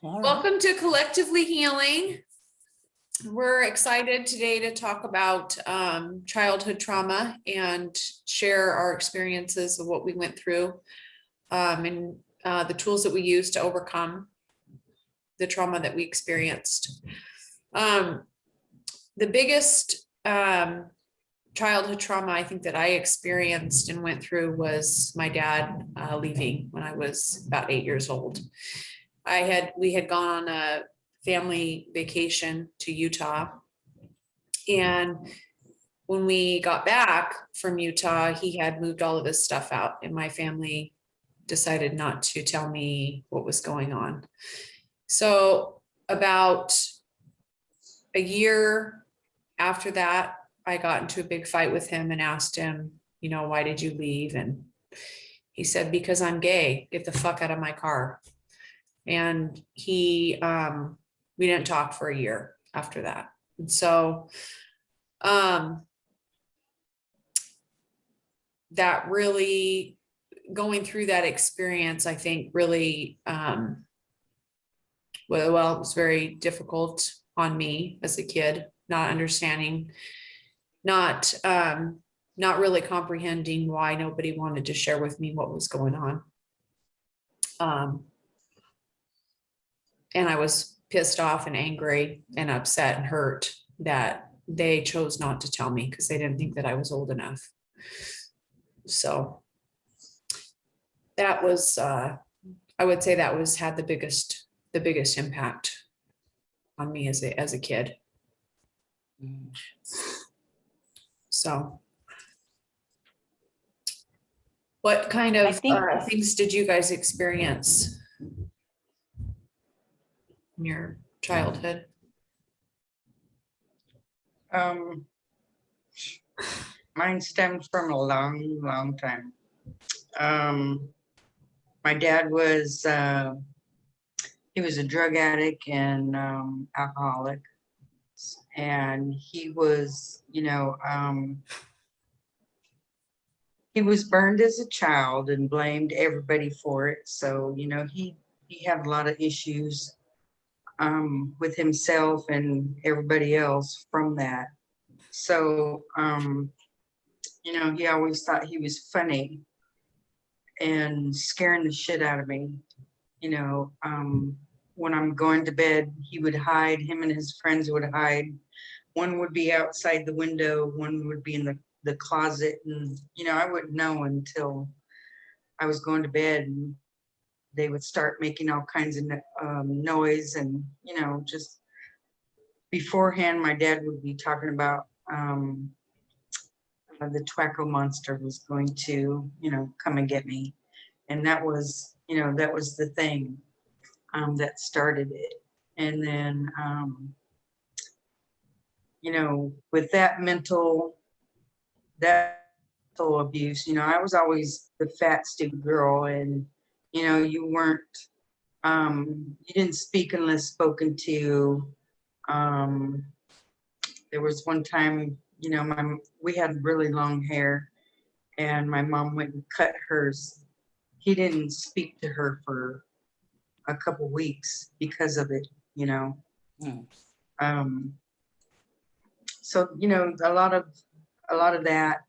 All right. Welcome to Collectively Healing. We're excited today to talk about childhood trauma and share our experiences of what we went through and the tools that we use to overcome the trauma that we experienced. The biggest childhood trauma I think that I experienced and went through was my dad leaving when I was about 8 years old. We had gone on a family vacation to Utah. And when we got back from Utah, he had moved all of his stuff out, and my family decided not to tell me what was going on. So about a year after that, I got into a big fight with him and asked him, why did you leave? And he said, because I'm gay, get the fuck out of my car. And we didn't talk for a year after that. And so that really, going through that experience, I think really, it was very difficult on me as a kid, not understanding, not really comprehending why nobody wanted to share with me what was going on. And I was pissed off and angry and upset and hurt that they chose not to tell me because they didn't think that I was old enough. So that was, I would say that had the biggest impact on me as a kid. So what kind of things did you guys experience in your childhood? Mine stems from a long time. My dad was, he was a drug addict and alcoholic. And he was, he was burned as a child and blamed everybody for it. So, he had a lot of issues with himself and everybody else from that. So, he always thought he was funny and scaring the shit out of me. When I'm going to bed, he would hide, him and his friends would hide. One would be outside the window, one would be in the closet. And, I wouldn't know until I was going to bed, and they would start making all kinds of noise. And, just beforehand, my dad would be talking about the Twaco monster was going to, come and get me. And that was, that was the thing that started it. And then, with that mental abuse, I was always the fat, stupid girl. And, you weren't, you didn't speak unless spoken to. There was one time, we had really long hair, and my mom went and cut hers. He didn't speak to her for a couple weeks because of it, So, a lot of that.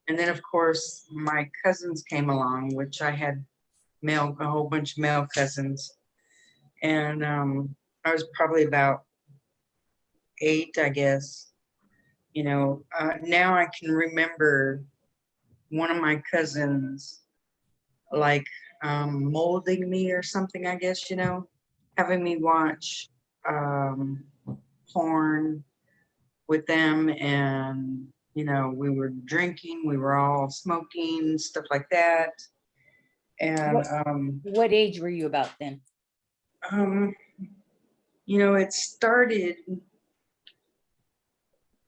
And then, of course, my cousins came along, which I had a whole bunch of male cousins. And I was probably about 8, I guess. Now I can remember one of my cousins like molding me or something, I guess, having me watch porn with them. And, we were drinking, we were all smoking, stuff like that. And what age were you about then?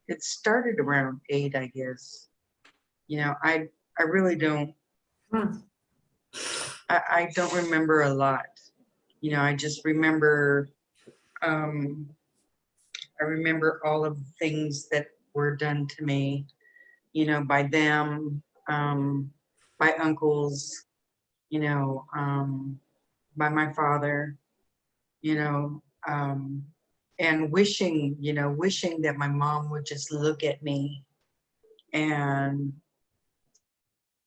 It started around 8, I guess. I really don't. I don't remember a lot. I just remember. I remember all of the things that were done to me, by them, by uncles, by my father, you know, and wishing, wishing that my mom would just look at me and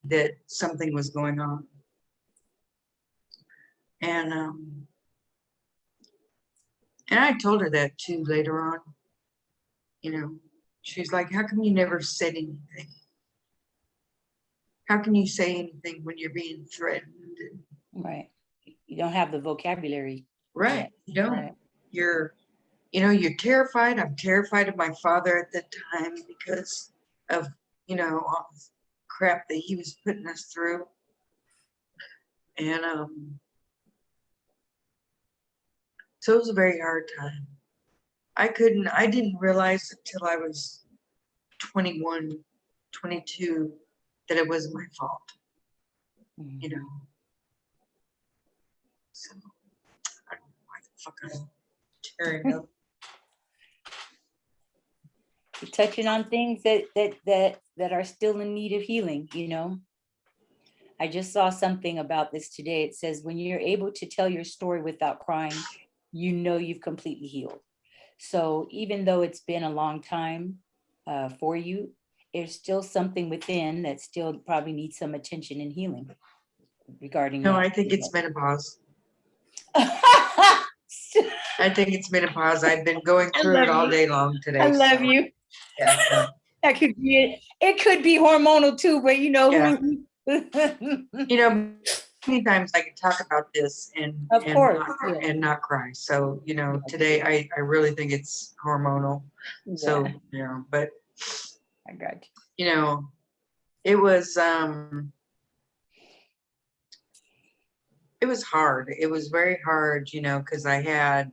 that something was going on. And I told her that too later on, she's like, how come you never said anything? How can you say anything when you're being threatened? Right. You don't have the vocabulary. Right. You don't. Right. You're terrified. I'm terrified of my father at the time because of, all the crap that he was putting us through. And so it was a very hard time. I didn't realize until I was 21, 22 that it was my fault, Mhm. So I don't know why the fuck I'm tearing up. You're touching on things that are still in need of healing, I just saw something about this today. It says, when you're able to tell your story without crying, you've completely healed. So even though it's been a long time for you, there's still something within that still probably needs some attention and healing regarding No, that. I think it's menopause. I think it's menopause. I've been going I through it love all you. day long today. I love so, you. Yeah, so, That could be it. It could be hormonal too, but Yeah. who- many times I can talk about this and Of course, not, yeah. and not cry. So, today I really think it's hormonal. So, Yeah, but I got it was hard. It was very hard, because I had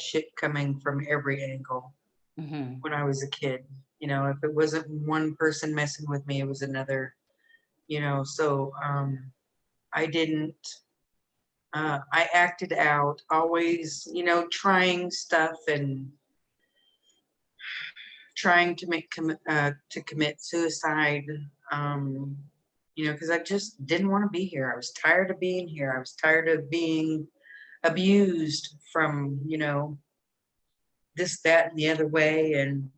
shit coming from every angle you. Mhm. when I was a kid. If it wasn't one person messing with me, it was another, so I didn't I acted out, always, trying stuff and trying to to commit suicide. Um, because I just didn't want to be here. I was tired of being here. I was tired of being abused from, this, that, and the other way, and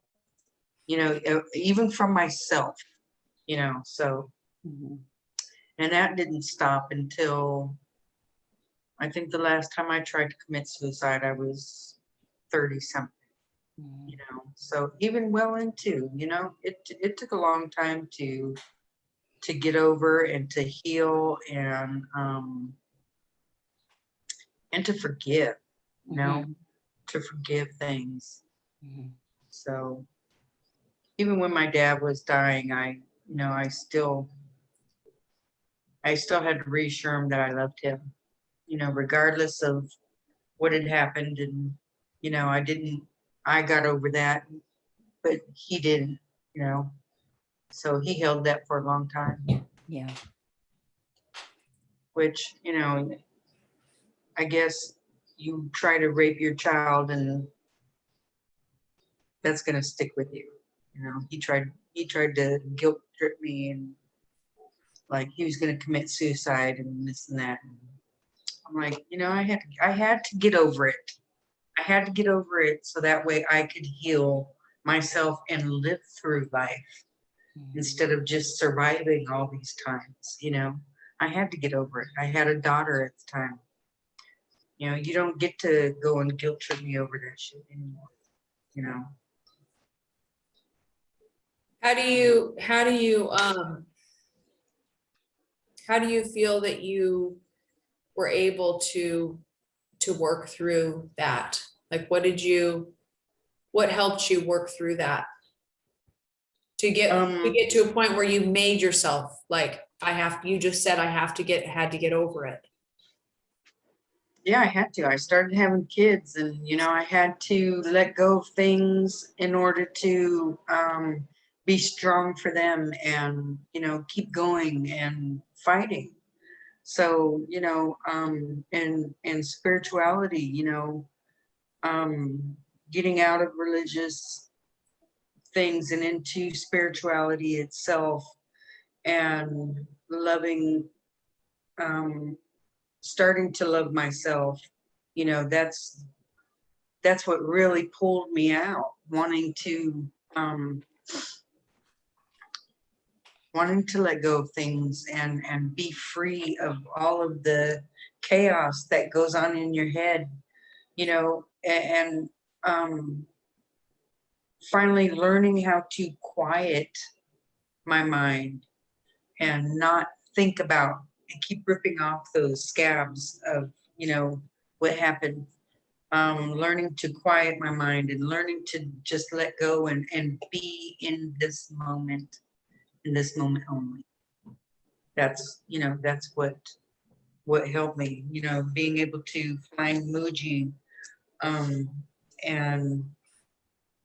even from myself, so, Mhm. and that didn't stop until I think the last time I tried to commit suicide, I was 30 something. Mhm. So even well into, it took a long time to get over and to heal and to forgive, Mhm. to forgive things. Mhm. So even when my dad was dying, I still had to reassure him that I loved him, regardless of what had happened. And, I got over that, but he didn't, so he held that for a long time, Yeah. which, I guess you try to rape your child and that's going to stick with you. He tried to guilt trip me and like he was going to commit suicide and this and that. And I'm like, I had to get over it. I had to get over it so that way I could heal myself and live through life Mhm. instead of just surviving all these times. I had to get over it. I had a daughter at the time. You don't get to go and guilt trip me over that shit anymore. You know. How do you feel that you were able to work through that? Like, what helped you work through that? To get to a point where you made yourself like, you just said, had to get over it. Yeah, I had to. I started having kids and, I had to let go of things in order to be strong for them and, keep going and fighting. So, and spirituality, getting out of religious things and into spirituality itself and loving starting to love myself, you know, that's what really pulled me out, wanting to let go of things and be free of all of the chaos that goes on in your head, you know, and finally learning how to quiet my mind and not think about and keep ripping off those scabs of, you know, what happened. Learning to quiet my mind and learning to just let go and be in this moment only. That's, you know, that's what helped me, you know, being able to find Muji, and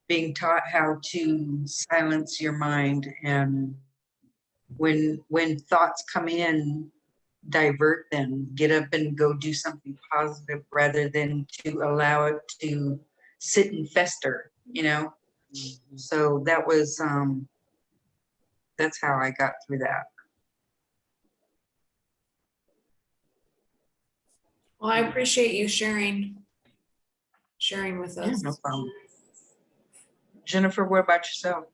being taught how to silence your mind, and when thoughts come in, divert them, get up and go do something positive rather than to allow it to sit and fester, you know. So that was that's how I got through that. Well, I appreciate you sharing with Yeah, us. no problem. Jennifer, what about yourself?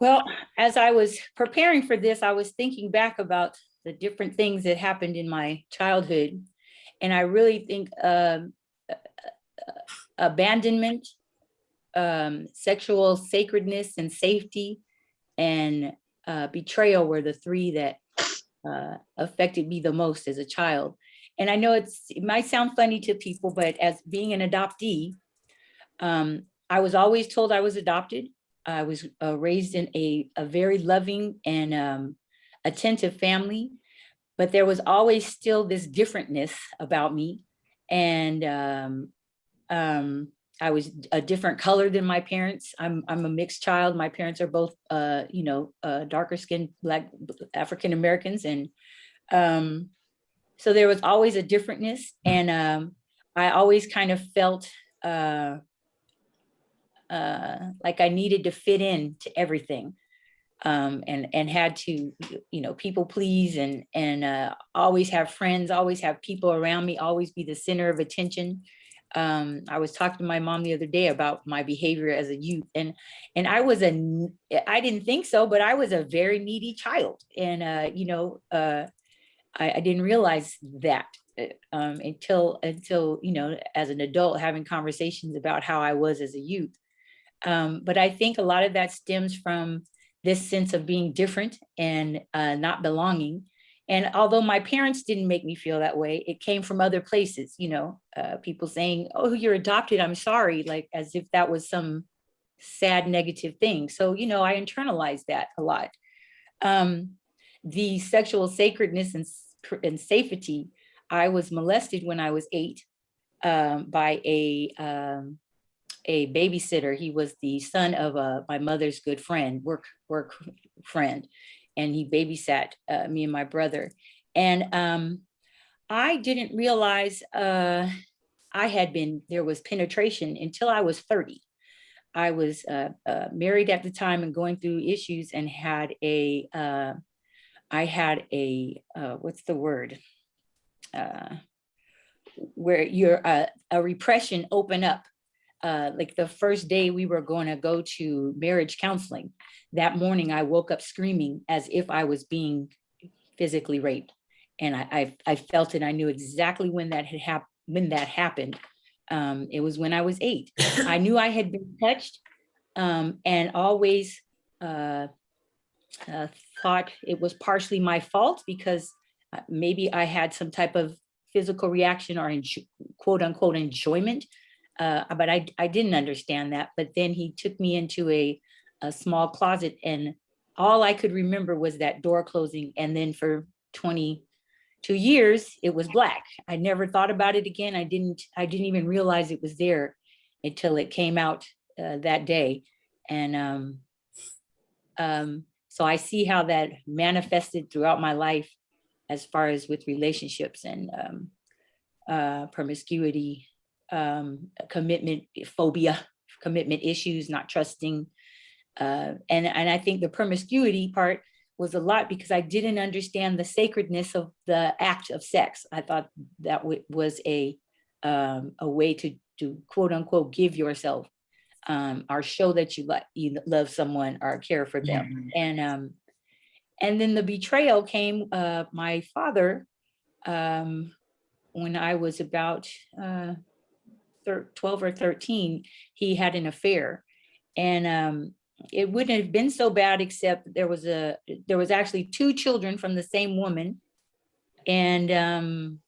Well, as I was preparing for this, I was thinking back about the different things that happened in my childhood. And I really think abandonment, sexual sacredness and safety, and betrayal were the three that affected me the most as a child. And I know it might sound funny to people, but as being an adoptee, I was always told I was adopted. I was raised in a very loving and attentive family, but there was always still this differentness about me. And I was a different color than my parents. I'm a mixed child. My parents are both, darker skinned Black African Americans. And so there was always a differentness. And I always kind of felt like I needed to fit in to everything, and had to, you know, people please and always have friends, always have people around me, always be the center of attention. I was talking to my mom the other day about my behavior as a youth, and I didn't think so, but I was a very needy child, and I didn't realize that until you know, as an adult, having conversations about how I was as a youth. But I think a lot of that stems from this sense of being different and not belonging. And although my parents didn't make me feel that way, it came from other places, you know, people saying, "Oh, you're adopted, I'm sorry," like as if that was some sad negative thing. So, you know, I internalized that a lot. The sexual sacredness and safety, I was molested when I was 8 by a babysitter. He was the son of my mother's good friend, work friend, and he babysat me and my brother. And I didn't realize there was penetration until I was 30. I was married at the time and going through issues, and I had a what's the word? Where a repression open up. Like the first day we were going to go to marriage counseling, that morning I woke up screaming as if I was being physically raped. And I felt it. I knew exactly when that happened. It was when I was 8. I knew I had been touched, and always thought it was partially my fault because maybe I had some type of physical reaction or quote unquote enjoyment. But I didn't understand that. But then he took me into a small closet, and all I could remember was that door closing. And then for 22 years, it was black. I never thought about it again. I didn't even realize it was there until it came out that day. And so I see how that manifested throughout my life as far as with relationships and promiscuity, commitment phobia, commitment issues, not trusting. And I think the promiscuity part was a lot because I didn't understand the sacredness of the act of sex. I thought that was a way to quote unquote give yourself, or show that you love someone or care for them. And then the betrayal came. My father, when I was about 12 or 13, he had an affair, and it wouldn't have been so bad except there was actually 2 children from the same woman, and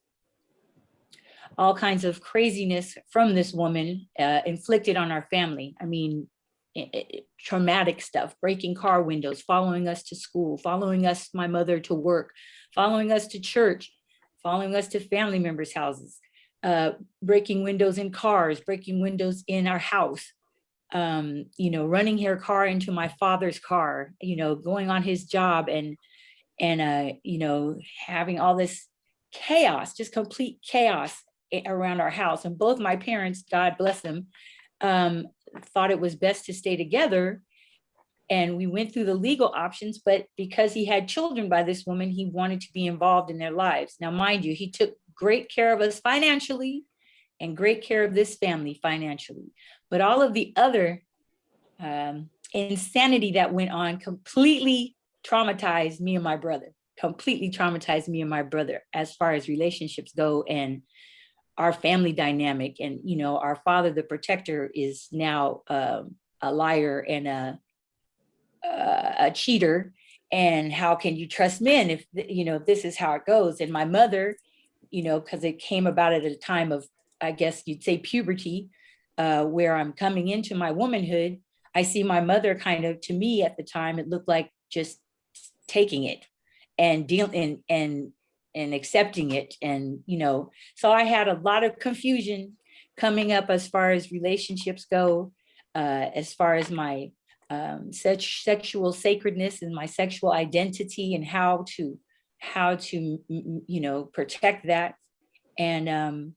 all kinds of craziness from this woman inflicted on our family. I mean, traumatic stuff, breaking car windows, following us to school, following us, my mother, to work, following us to church, following us to family members' houses, breaking windows in cars, breaking windows in our house, running her car into my father's car, going on his job and having all this chaos, just complete chaos around our house. And both my parents, God bless them, thought it was best to stay together. And we went through the legal options, but because he had children by this woman, he wanted to be involved in their lives. Now, mind you, he took great care of us financially and great care of this family financially. But all of the other insanity that went on completely traumatized me and my brother, as far as relationships go and our family dynamic. And, our father, the protector, is now a liar and a cheater. And how can you trust men if, if this is how it goes? And my mother, because it came about at a time of, I guess you'd say, puberty, where I'm coming into my womanhood. I see my mother kind of, to me at the time, it looked like just taking it and dealing and accepting it. And, so I had a lot of confusion coming up as far as relationships go, as far as my sexual sacredness and my sexual identity and how to protect that, and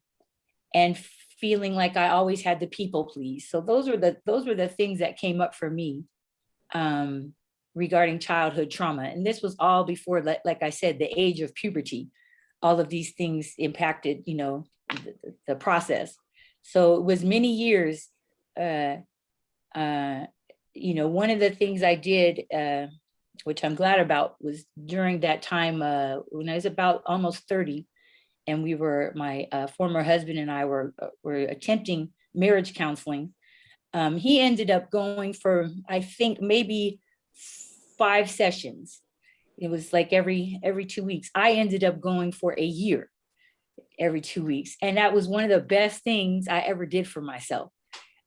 feeling like I always had to people please. So those were the things that came up for me regarding childhood trauma. And this was all before, like I said, the age of puberty. All of these things impacted, the process. So it was many years. One of the things I did, which I'm glad about, was during that time when I was about almost 30, and my former husband and I were attempting marriage counseling. He ended up going for, I think, maybe 5 sessions. It was like every 2 weeks. I ended up going for a year, every 2 weeks. And that was one of the best things I ever did for myself.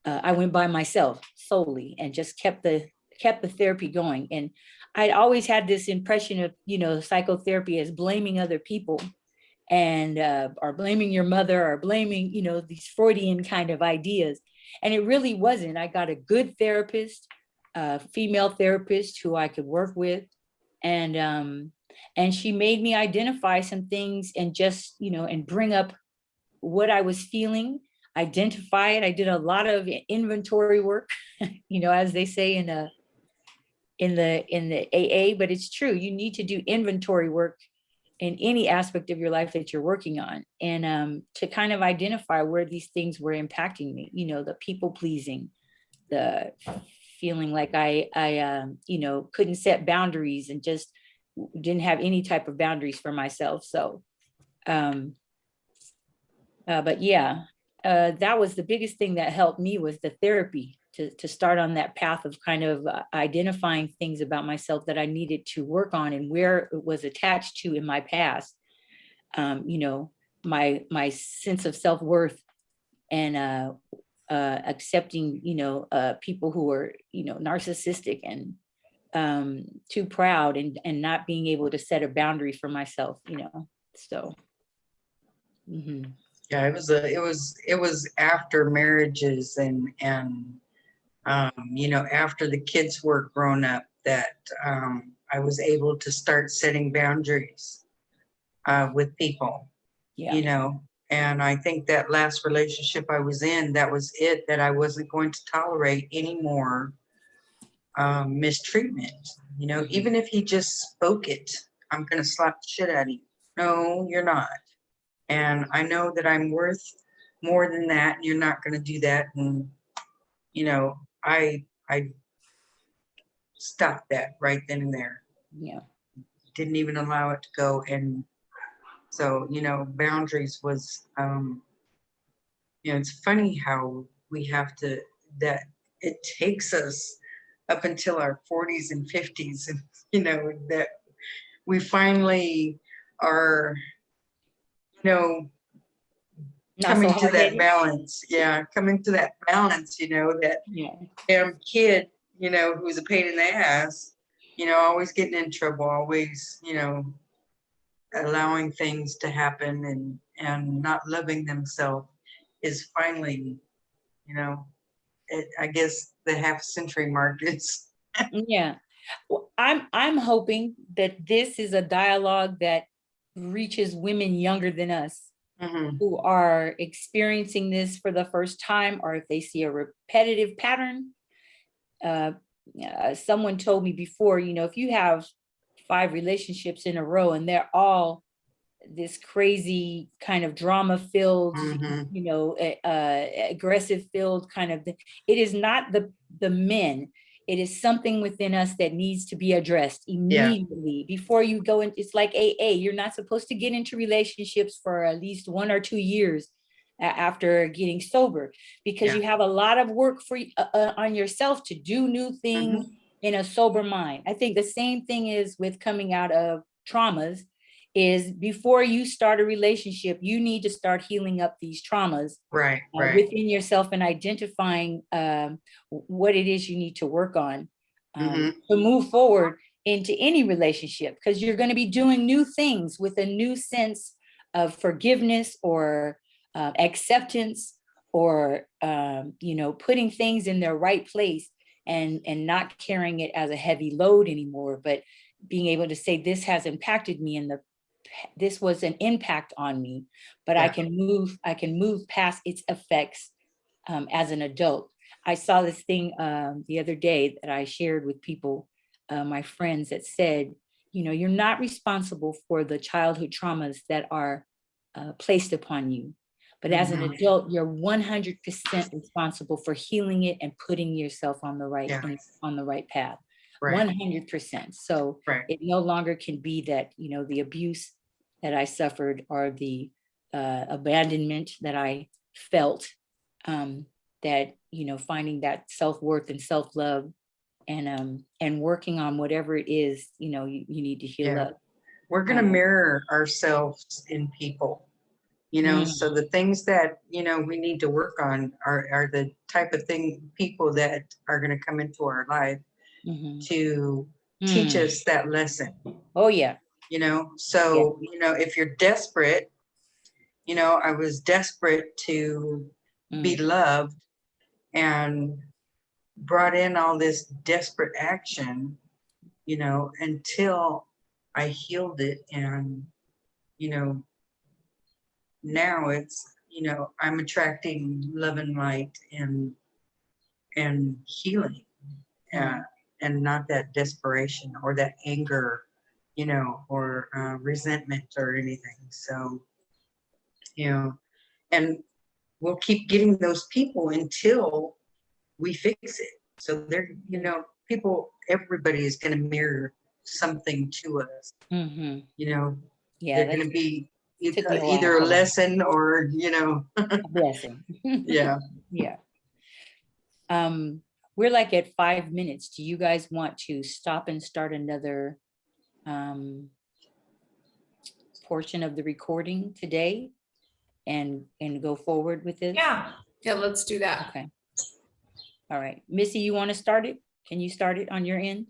I went by myself solely and just kept the therapy going. And I'd always had this impression of, psychotherapy as blaming other people, and or blaming your mother, or blaming, these Freudian kind of ideas. And it really wasn't. I got a good therapist, female therapist who I could work with. And she made me identify some things and just, and bring up what I was feeling, identify it. I did a lot of inventory work, as they say in the AA, but it's true. You need to do inventory work in any aspect of your life that you're working on, and to kind of identify where these things were impacting me, the people pleasing, the feeling like I couldn't set boundaries and just didn't have any type of boundaries for myself. So, but yeah, that was the biggest thing that helped me, was the therapy, to start on that path of kind of identifying things about myself that I needed to work on, and where it was attached to in my past. My sense of self-worth, and accepting, people who are, narcissistic and too proud, and not being able to set a boundary for myself, so. Mm-hmm. Yeah, it was after marriages and after the kids were grown up that I was able to start setting boundaries with people. Yeah. And I think that last relationship I was in, that was it, that I wasn't going to tolerate anymore mistreatment. You know, even if he just spoke it, I'm gonna slap the shit out of you. No, you're not. And I know that I'm worth more than that. And you're not gonna do that. And you know, I stopped that right then and there. Yeah. Didn't even allow it to go. And so, you know, boundaries was you know, it's funny how we have to, that it takes us up until our 40s and 50s, and you know, that we finally are, you know, Not so coming to that hard-headed. balance. Yeah, coming to that balance, you know, that Yeah. damn kid, you know, who's a pain in the ass, you know, always getting in trouble, always, you know, allowing things to happen and not loving themselves is finally, you know, I guess the half century mark is. Yeah. Well, I'm hoping that this is a dialogue that reaches women younger than us Mhm. who are experiencing this for the first time, or if they see a repetitive pattern. Uh, Someone told me before, you know, if you have 5 relationships in a row and they're all this crazy kind of drama filled, Mhm. you know, aggressive filled kind of thing. It is not the men. It is something within us that needs to be addressed immediately before you go in. It's like AA. You're not supposed to get into relationships for at least 1 or 2 years after getting sober, because Yeah. you have a lot of work for on yourself to do new things in a sober mind. I think the same thing is with coming out of traumas, is before you start a relationship, you need to start healing up these traumas Right, right. within yourself and identifying what it is you need to work on to move forward into any relationship, because you're going to be doing new things with a new sense of forgiveness or acceptance, or you know, putting things in their right place, and not carrying it as a heavy load anymore, but being able to say, this has impacted me in the, this was an impact on me, but I Yeah. can move past its effects as an adult. I saw this thing the other day that I shared with people, my friends, that said, you know, you're not responsible for the childhood traumas that are placed upon you. But as an adult, you're 100% responsible for healing it and putting yourself on the right, Yeah. on the right path. Right. 100%. So Right. it no longer can be that, you know, the abuse that I suffered, or the abandonment that I felt, that, you know, finding that self-worth and self-love, and working on whatever it is, you know, you need to heal Yeah. up. We're gonna mirror ourselves in people, you know, so the things that, you know, we need to work on are the type of people that are gonna come into our life Mhm. to teach us that lesson, Oh yeah. you know. So, you know, if you're desperate, you know, I was desperate to be loved and brought in all this desperate action, you know, until I healed it. And, you know, now it's, you know, I'm attracting love and light and healing, uh, and not that desperation or that anger, you know, or resentment or anything. So, you know, and we'll keep getting those people until we fix it. So they're, you know, people, everybody is going to mirror something to us. You know, Yeah, they're going to be took me a while either a for that. lesson or, you know, A blessing. yeah. Yeah. We're like at 5 minutes. Do you guys want to stop and start another portion of the recording today and go forward with this? Yeah, let's do that. Okay. All right. Missy, you want to start it? Can you start it on your end?